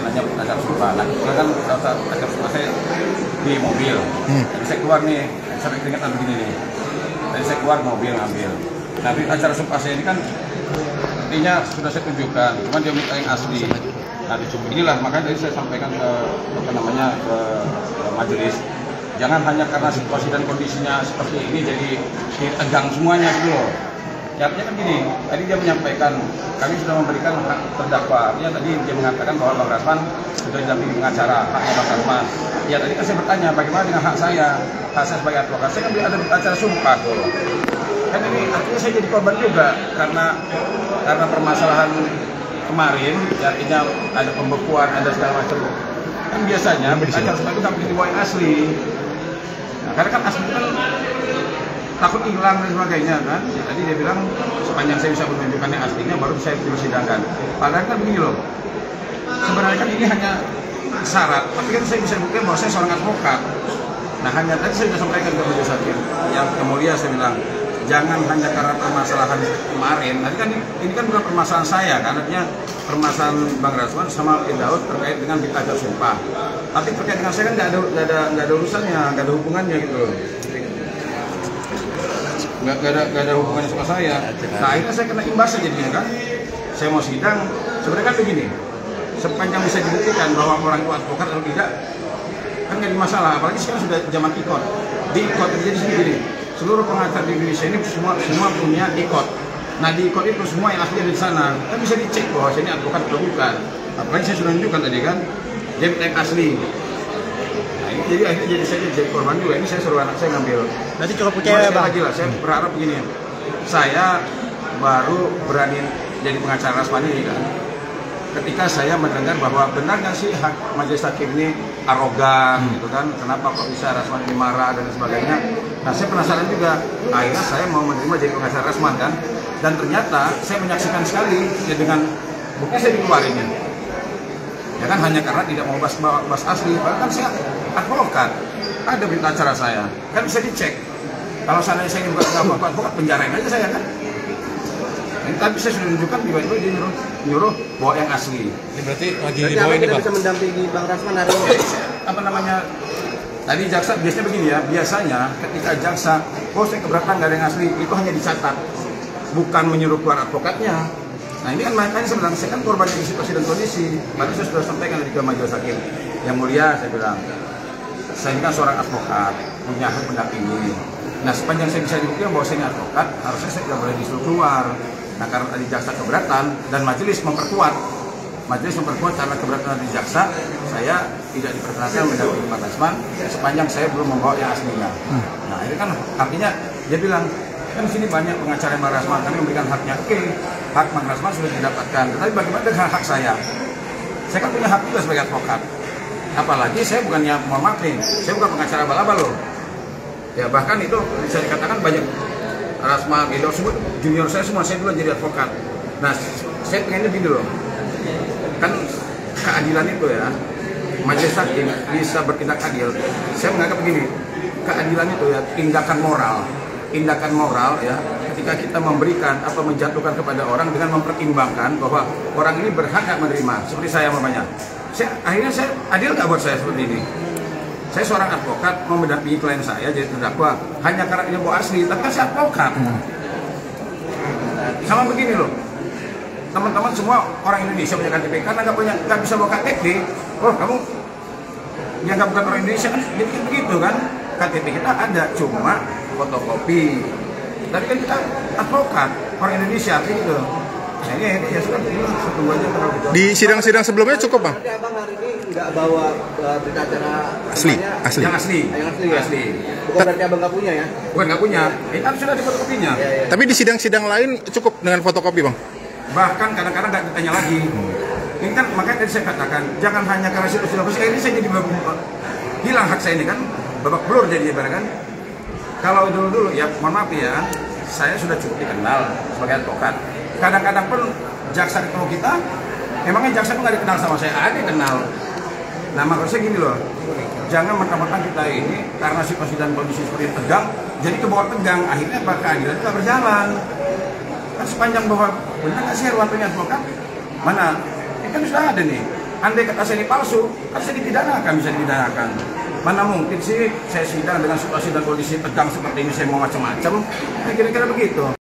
Nanya acara sumpah, nah kan acara sumpah saya di mobil, jadi saya keluar nih, sampai keringetan begini nih, jadi saya keluar mobil ngambil. Nah di acara sumpah saya ini kan artinya sudah saya tunjukkan, cuman dia minta yang asli. Nah inilah makanya tadi saya sampaikan ke ke majelis, jangan hanya karena situasi dan kondisinya seperti ini jadi tegang semuanya gitu loh. Ya, artinya kan gini, tadi dia menyampaikan kami sudah memberikan hak terdakwa. Artinya tadi dia mengatakan bahwa Bang Rasman sudah didampingi pengacara, haknya Bang Rasman. Ya tadi kan saya bertanya bagaimana dengan hak saya sebagai advokat. Saya kan ada acara sumpah tuh. Kan ini artinya saya jadi korban juga karena permasalahan kemarin, ya, artinya ada pembekuan, ada segala macam. Kan biasanya acara sumpah itu nggak boleh dibawa yang asli. Nah, karena kan asli itu kan takut hilang dan sebagainya kan. Ya, tadi dia bilang sepanjang saya bisa menunjukkan yang aslinya baru saya dipersidangkan. Padahal kan begini loh. Sebenarnya kan ini hanya syarat, tapi kan saya bisa buktikan bahwa saya seorang advokat. Nah hanya tadi saya sudah sampaikan ke majelis hakim yang mulia, saya bilang jangan hanya karena permasalahan kemarin. Nanti kan ini kan bukan permasalahan saya kan, artinya permasalahan Bang Rasman sama Daud terkait dengan acara sumpah. Tapi terkait dengan saya kan nggak ada urusannya, nggak ada hubungannya gitu loh. Nggak ada hubungannya sama saya. Nah akhirnya saya kena imbasnya jadinya kan. Saya mau sidang, sebenarnya kan begini, sepanjang bisa dibuktikan bahwa orang itu advokat atau tidak, kan nggak ada masalah. Apalagi sekarang sudah zaman ikot. Di ikot terjadi sendiri. Seluruh pengacara di Indonesia ini semua punya ikot. Nah di ikot itu semua yang asli ada di sana. Kan bisa dicek bahwa ini advokat atau bukan. Apalagi saya sudah tunjukkan tadi kan, dia yang asli. Jadi akhirnya jadi korban juga. Ini saya suruh anak saya ngambil. Berarti cukup percaya ya Bang? Lagi lah, saya berharap begini. Saya baru berani jadi pengacara Rasman ini kan. Ketika saya mendengar bahwa benar nggak sih majelis hakim ini arogan gitu kan. Kenapa kok bisa Rasman ini marah dan sebagainya. Nah saya penasaran juga. Akhirnya saya mau menerima jadi pengacara Rasman kan. Dan ternyata saya menyaksikan sekali ya, dengan bukti saya dikeluarin ini. Ya kan hanya karena tidak mau bahas asli, padahal kan saya advokat, ada berita acara saya, kan bisa dicek. Kalau seandainya saya bukan advokat, penjarain aja saya kan. Ini tapi saya sudah tunjukkan tiba-tiba dia nyuruh bawa yang asli. Ini berarti lagi dibawa ini Bang? Bisa mendampingi Bang Rasman hari ini? Apa namanya? Tadi jaksa biasanya begini ya, biasanya ketika jaksa, saya keberatan nggak ada yang asli, itu hanya dicatat, bukan menyuruh keluar advokatnya. Nah ini kan makanya saya bilang, saya kan korban dari situasi dan kondisi. Tadi saya sudah sampaikan di majelis hakim yang mulia, saya bilang, saya ini kan seorang advokat, punya hak mendampingi. Nah sepanjang saya bisa dibuktikan bahwa saya ini advokat, harusnya saya tidak boleh disuruh keluar. Nah karena tadi jaksa keberatan dan majelis memperkuat karena keberatan dari jaksa, saya tidak diperkenankan mendampingi Bang Rasman sepanjang saya belum membawa yang aslinya. Nah ini kan artinya dia bilang, kan di sini banyak pengacara Bang Rasman, kami memberikan haknya. Oke, hak Bang Rasman sudah didapatkan, tetapi bagaimana dengan hak saya? Saya kan punya hak juga sebagai advokat. Apalagi saya bukannya, mohon maaf nih, saya bukan pengacara abal-abal loh. Ya bahkan itu bisa dikatakan banyak Rasman, Gedor, semua junior saya semua, saya dulu jadi advokat. Nah, saya pengennya gini loh, kan keadilan itu ya, majelis hakim bisa bertindak adil. Saya menganggap begini, keadilan itu ya tindakan moral ya, ketika kita memberikan atau menjatuhkan kepada orang dengan mempertimbangkan bahwa orang ini berhak nggak menerima, seperti saya namanya. Akhirnya saya adil nggak buat saya seperti ini. Saya seorang advokat mau mendampingi klien saya jadi terdakwa hanya karena dia bawa asli, tapi kan saya advokat. Sama begini loh, teman-teman semua orang Indonesia punya KTP, karena nggak bisa bawa KTP, oh kamu yang bukan orang Indonesia kan, jadi begitu kan. KTP kita ada, cuma fotokopi. Tapi kan kita advokat orang Indonesia gitu. Nah ini ya sudah, tunggu aja kalau gitu. Di sidang-sidang sebelumnya cukup Bang? Berarti Abang hari ini nggak bawa berita acara asli? Yang asli. Ya? Asli. Bukan berarti Abang nggak punya ya? Bukan nggak punya, ini kan sudah di fotokopinya. Ya. Tapi di sidang-sidang lain cukup dengan fotokopi Bang? Bahkan kadang-kadang nggak ditanya lagi. Ini kan makanya tadi saya katakan, jangan hanya karena situasi ini saya jadi hilang hak saya ini kan, babak belur jadi kan. Kalau dulu ya mohon maaf ya, saya sudah cukup dikenal sebagai advokat. Kadang-kadang pun jaksa ketemu kita, emangnya jaksa pun nggak dikenal sama saya, ada yang kenal. Nah maksudnya gini loh, jangan mentang-mentang kita ini karena situasi dan kondisi seperti tegang, jadi kebawa tegang, akhirnya apa keadilan itu berjalan. Kan sepanjang bahwa benar nggak sih Ruantunya advokat? Mana? Ini kan sudah ada nih. andai kata saya ini palsu, kan saya dipidanakan, bisa dipidanakan. Mana mungkin sih saya sidang dengan situasi dan kondisi tegang seperti ini, saya mau macam-macam, kira-kira begitu.